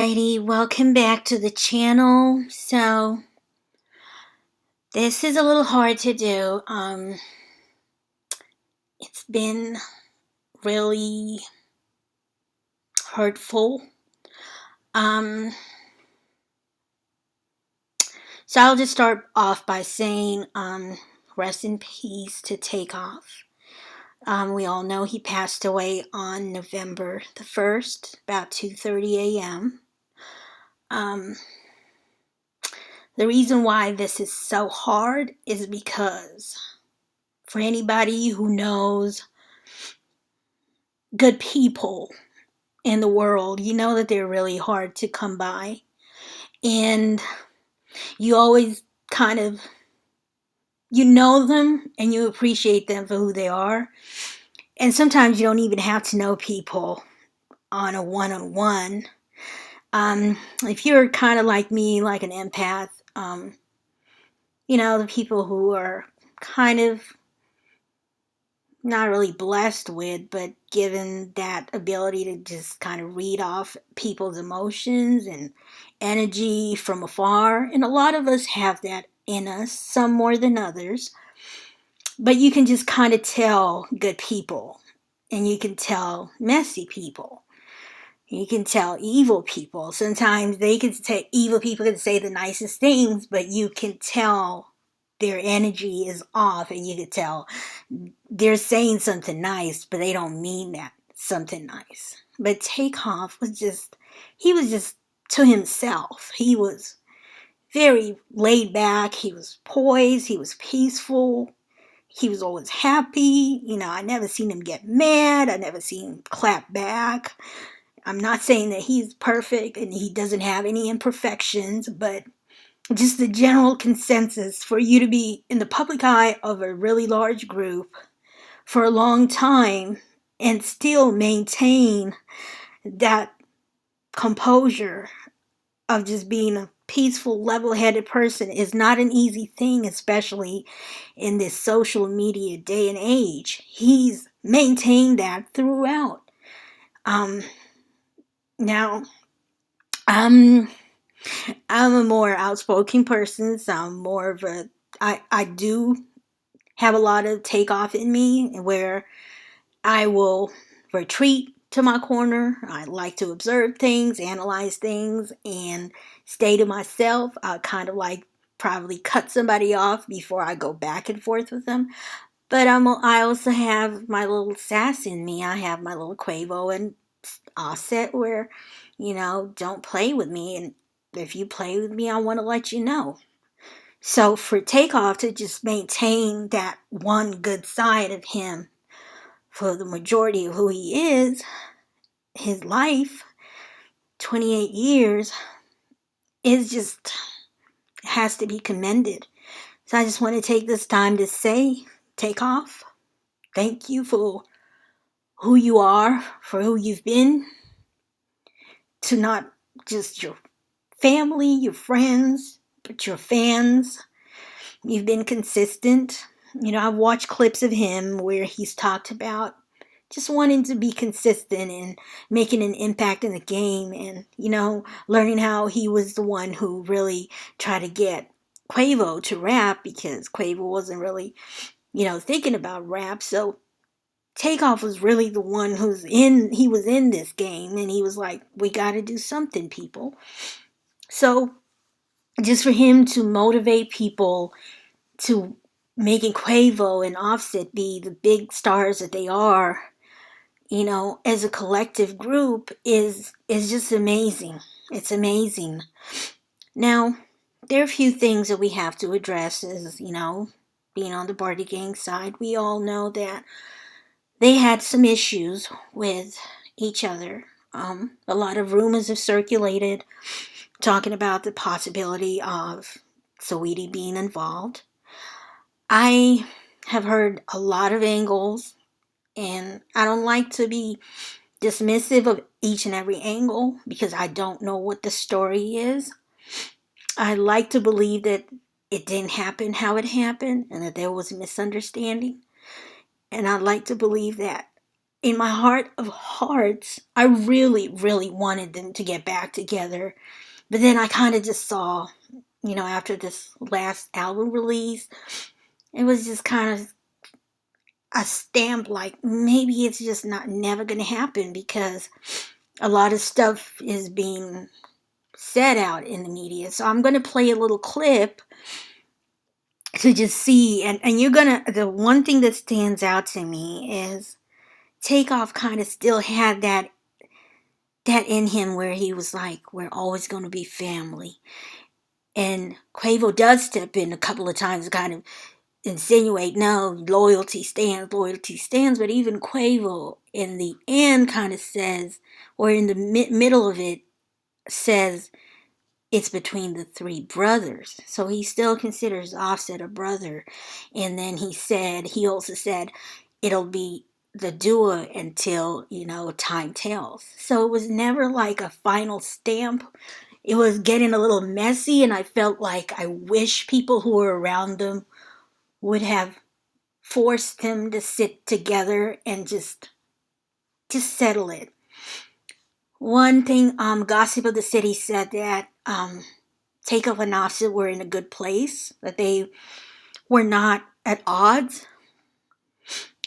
Alrighty, welcome back to the channel. So this is a little hard to do. It's been really hurtful. Um, so I'll just start off by saying, rest in peace to TakeOff. We all know he passed away on November the 1st, about 2:30 a.m. Um, the reason why this is so hard is because for anybody who knows good people in the world, you know that they're really hard to come by. And you always kind of, you know them and you appreciate them for who they are. And sometimes you don't even have to know people on a one-on-one. If you're kind of like me, like an empath, the people who are kind of not really blessed with, but given that ability to just kind of read off people's emotions and energy from afar. And a lot of us have that in us, some more than others. But you can just kind of tell good people, and you can tell messy people. You can tell evil people. Sometimes evil people can say the nicest things, but you can tell their energy is off, and you can tell they're saying something nice, but they don't mean that something nice. But TakeOff he was just to himself. He was very laid back. He was poised. He was peaceful. He was always happy. I never seen him get mad. I never seen him clap back. I'm not saying that he's perfect and he doesn't have any imperfections, but just the general consensus for you to be in the public eye of a really large group for a long time and still maintain that composure of just being a peaceful, level-headed person is not an easy thing, especially in this social media day and age. He's maintained that throughout. Now, I'm a more outspoken person, so I'm more of I do have a lot of takeoff in me where I will retreat to my corner. I like to observe things, analyze things, and stay to myself. I kind of like probably cut somebody off before I go back and forth with them. But I also have my little sass in me. I have my little Quavo and offset where, don't play with me. And if you play with me, I want to let you know. So for TakeOff to just maintain that one good side of him for the majority of who he is, his life, 28 years, is just has to be commended. So I just want to take this time to say, TakeOff, thank you for who you are, for who you've been, to not just your family, your friends, but your fans. You've been consistent. I've watched clips of him where he's talked about just wanting to be consistent and making an impact in the game, and learning how he was the one who really tried to get Quavo to rap because Quavo wasn't really thinking about rap. So TakeOff was really the one he was in this game, and he was like, we got to do something, people. So just for him to motivate people to making Quavo and Offset be the big stars that they are, as a collective group is just amazing. It's amazing. Now, there are a few things that we have to address as, being on the Bardigang side. We all know that they had some issues with each other. A lot of rumors have circulated talking about the possibility of Saweetie being involved. I have heard a lot of angles, and I don't like to be dismissive of each and every angle because I don't know what the story is. I like to believe that it didn't happen how it happened and that there was a misunderstanding. And I'd like to believe that in my heart of hearts, I really, really wanted them to get back together. But then I kind of just saw, after this last album release, it was just kind of a stamp like maybe it's just not never going to happen because a lot of stuff is being said out in the media. So I'm going to play a little clip to just see. And you're going to, the one thing that stands out to me is Takeoff kind of still had that in him where he was like, we're always going to be family. And Quavo does step in a couple of times, kind of insinuate, no, loyalty stands. But even Quavo in the end kind of says, or in the middle of it, says it's between the three brothers. So he still considers Offset a brother. And then he also said, it'll be the duo until, time tells. So it was never like a final stamp. It was getting a little messy, and I felt like I wish people who were around them would have forced them to sit together and just settle it. One thing, Gossip of the City said that Takeoff and Offset were in a good place, that they were not at odds.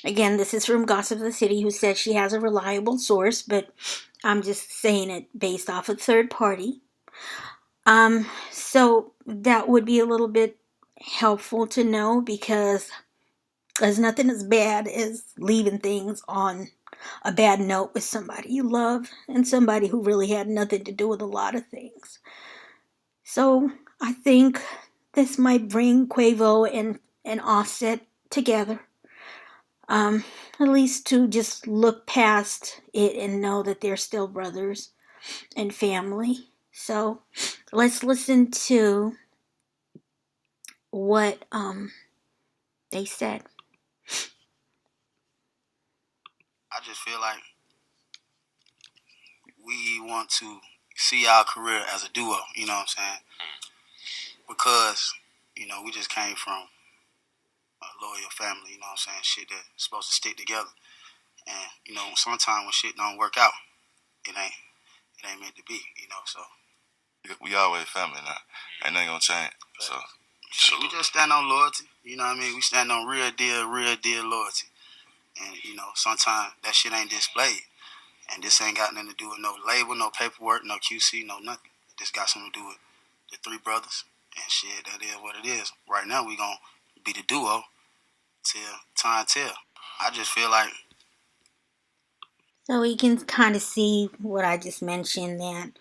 Again, this is from Gossip of the City, who says she has a reliable source, but I'm just saying it based off a third party. So that would be a little bit helpful to know because there's nothing as bad as leaving things on a bad note with somebody you love and somebody who really had nothing to do with a lot of things. So I think this might bring Quavo and Offset together. At least to just look past it and know that they're still brothers and family. So let's listen to what they said. I just feel like we want to see our career as a duo, you know what I'm saying? Because, we just came from a loyal family, you know what I'm saying? Shit that's supposed to stick together. And, sometimes when shit don't work out, it ain't meant to be, so. We always family now. Ain't nothing gonna change. So we just stand on loyalty, you know what I mean? We stand on real deal loyalty. And, sometimes that shit ain't displayed. And this ain't got nothing to do with no label, no paperwork, no QC, no nothing. This got something to do with the three brothers. And shit, that is what it is. Right now, we gonna be the duo till time tell. I just feel like. So we can kind of see what I just mentioned, that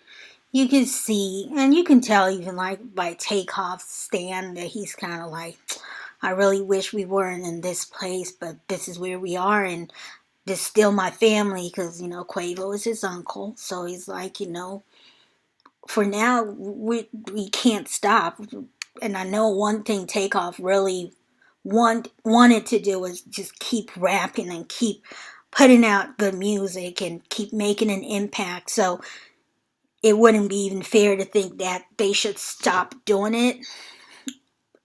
you can see, and you can tell even like by Takeoff's stand that he's kind of like, I really wish we weren't in this place, but this is where we are, and this is still my family because, Quavo is his uncle. So he's like, for now, we can't stop. And I know one thing Takeoff really wanted to do was just keep rapping and keep putting out good music and keep making an impact. So it wouldn't be even fair to think that they should stop doing it.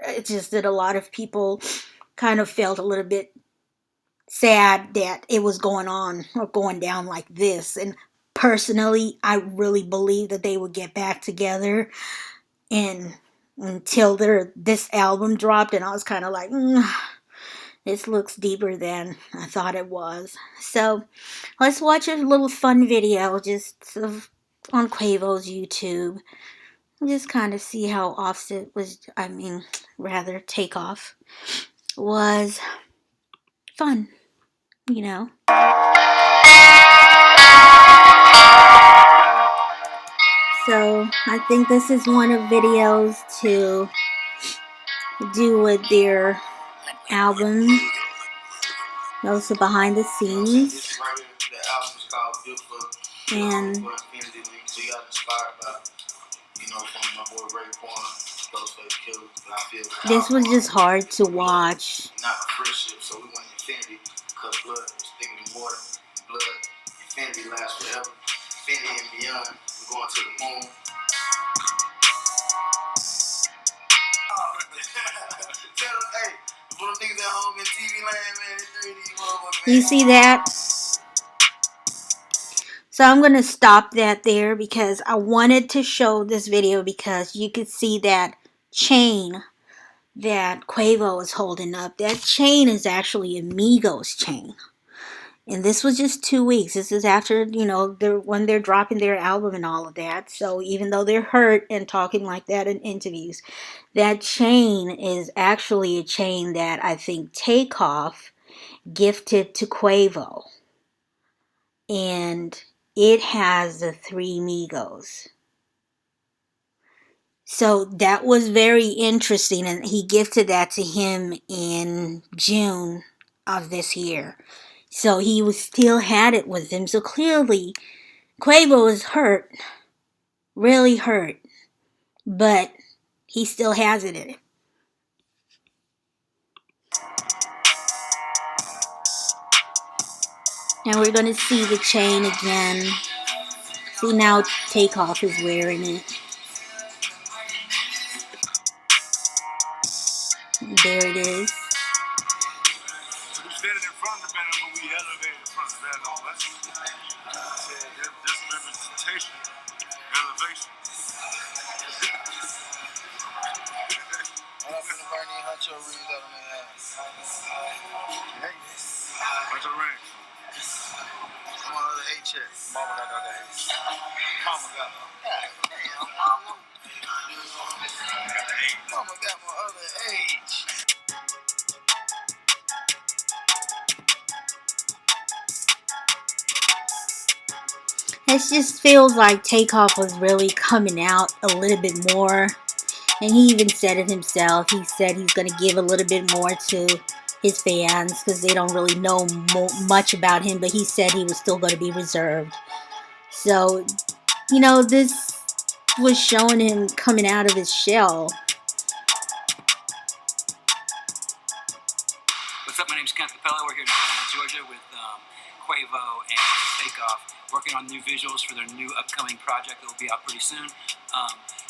It's just that a lot of people kind of felt a little bit sad that it was going on or going down like this. And personally, I really believe that they would get back together. And until this album dropped, and I was kind of like, this looks deeper than I thought it was. So let's watch a little fun video just on Quavo's YouTube. Just kind of see how Offset was, rather Takeoff was fun, So I think this is one of videos to do with their album. Also behind the scenes. And this was just hard to watch. Not friendship, so we went infinity, cut blood, thicker than water, blood, infinity lasts forever, infinity and beyond, we're going to the moon. You see that? So I'm going to stop that there because I wanted to show this video because you could see that chain that Quavo is holding up. That chain is actually a Migos chain. And this was just 2 weeks. This is after, when they're dropping their album and all of that. So even though they're hurt and talking like that in interviews, that chain is actually a chain that I think TakeOff gifted to Quavo. And it has the three Migos. So that was very interesting, and he gifted that to him in June of this year. So he was still had it with him. So clearly, Quavo was hurt, really hurt, but he still has it in him. Now we're gonna see the chain again. See, now TakeOff is wearing it. There it is. Standing in front of the banner, but we elevated in front of the banner. I said, this representation, elevation. I'm finna burn these huncho rings out on their ass. Hey. Huncho rings. Come on, the H check. Mama got the other H. Mama got them. Damn, mama. Mama got my other H. It just feels like TakeOff was really coming out a little bit more. And he even said it himself. He said he's going to give a little bit more to his fans because they don't really know much about him. But he said he was still going to be reserved. So, this was showing him coming out of his shell. What's up? My name's Kent Capella. We're here in Atlanta, Georgia with Quavo and TakeOff, working on new visuals for their new upcoming project that will be out pretty soon.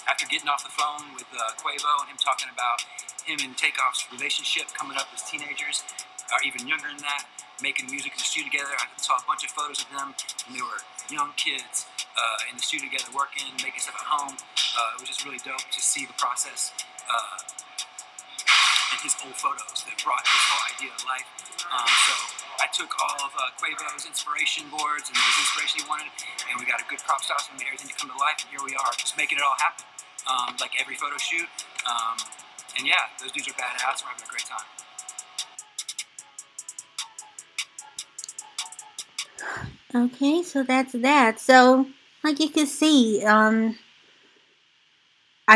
After getting off the phone with Quavo and him talking about him and TakeOff's relationship coming up as teenagers, or even younger than that, making music in the studio together, I saw a bunch of photos of them when they were young kids in the studio together, working, making stuff at home. It was just really dope to see the process and his old photos that brought this whole idea to life. So I took all of Quavo's inspiration boards and his inspiration he wanted, and we got a good crop stock and made everything to come to life, and here we are, just making it all happen. Like every photo shoot. And yeah, those dudes are badass. We're having a great time. Okay, so that's that. So, like you can see, I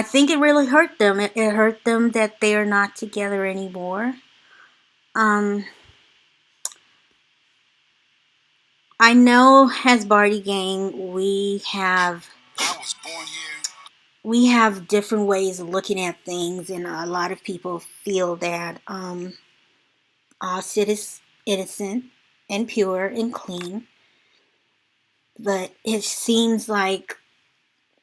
think it really hurt them. It hurt them that they are not together anymore. I know as Bardigang, we have different ways of looking at things, and a lot of people feel that Sid is innocent and pure and clean. But it seems like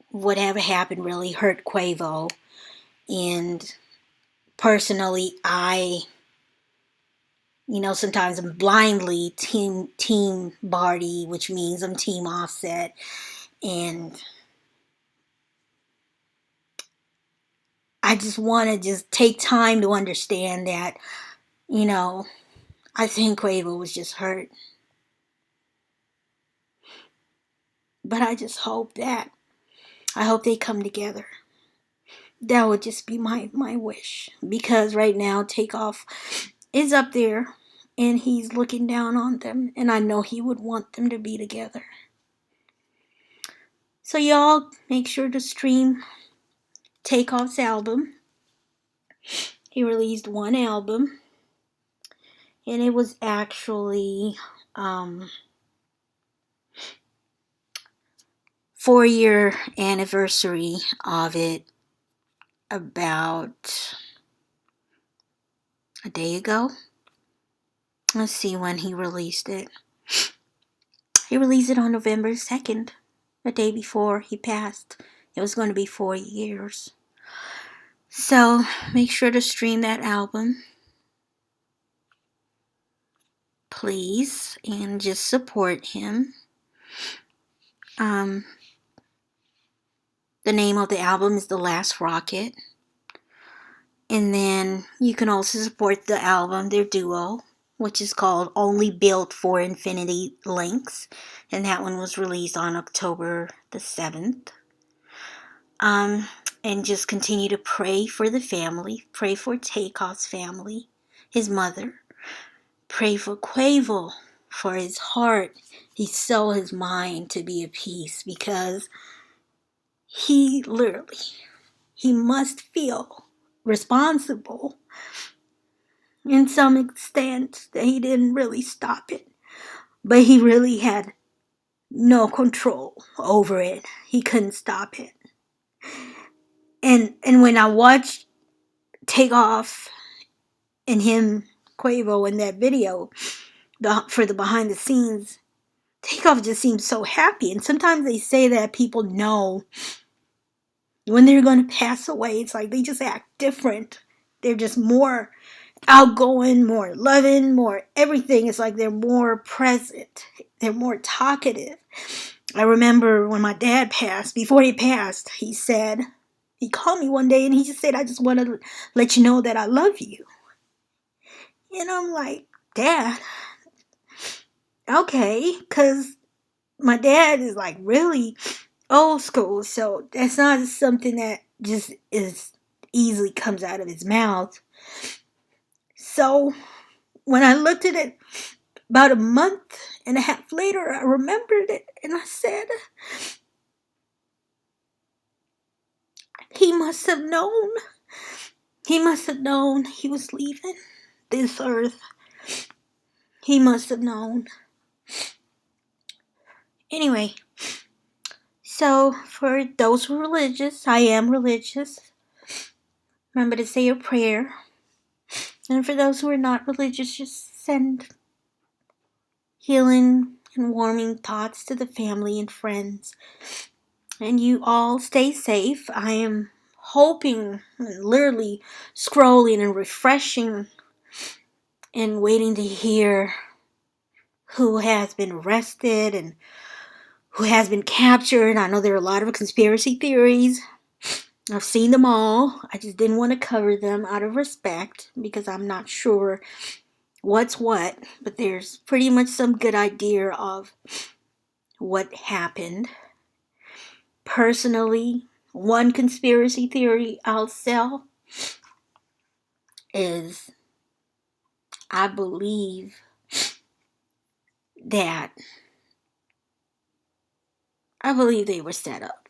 whatever happened really hurt Quavo. And personally, sometimes I'm blindly team Barty, which means I'm team Offset. And I just want to just take time to understand that, I think Quavo was just hurt. But I just hope they come together. That would just be my wish. Because right now, TakeOff is up there and he's looking down on them. And I know he would want them to be together. So y'all make sure to stream TakeOff's album. He released one album. And it was actually 4-year anniversary of it about a day ago. Let's see when he released it. He released it on November 2nd, the day before he passed. It was going to be 4 years. So make sure to stream that album, please, and just support him. Um, the name of the album is The Last Rocket. And then you can also support the album, their duo, which is called Only Built for Infinity Links. And that one was released on October the 7th. And just continue to pray for the family. Pray for TakeOff's family, his mother. Pray for Quavo, for his heart, his soul, his mind to be at peace, because he literally, he must feel responsible in some extent that he didn't really stop it. But he really had no control over it. He couldn't stop it. And when I watched Takeoff and him, Quavo, in that video, for the behind the scenes, Takeoff just seems so happy. And sometimes they say that people know when they're going to pass away. It's like they just act different. They're just more outgoing, more loving, more everything. It's like they're more present. They're more talkative. I remember when my dad passed, before he passed, he called me one day and he just said, I just want to let you know that I love you. And I'm like, Dad, okay, because my dad is like really old school, so that's not something that just is easily comes out of his mouth. So when I looked at it about a month and a half later, I remembered it and I said, he must have known. He must have known he was leaving this earth. He must have known. Anyway, so for those who are religious, I am religious. Remember to say your prayer. And for those who are not religious, just send healing and warming thoughts to the family and friends. And you all stay safe. I am hoping, literally scrolling and refreshing and waiting to hear who has been arrested and who has been captured. I know there are a lot of conspiracy theories. I've seen them all. I just didn't want to cover them out of respect because I'm not sure what's what, but there's pretty much some good idea of what happened. Personally, one conspiracy theory I'll sell is I believe that they were set up.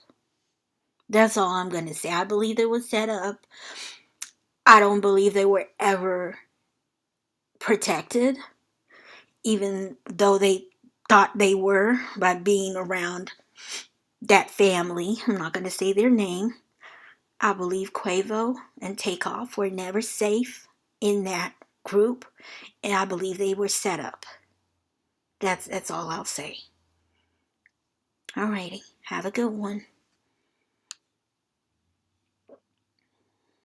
That's all I'm going to say. I believe they were set up. I don't believe they were ever protected, even though they thought they were by being around that family. I'm not going to say their name. I believe Quavo and Takeoff were never safe in that group, and I believe they were set up. That's all I'll say. Alrighty, have a good one.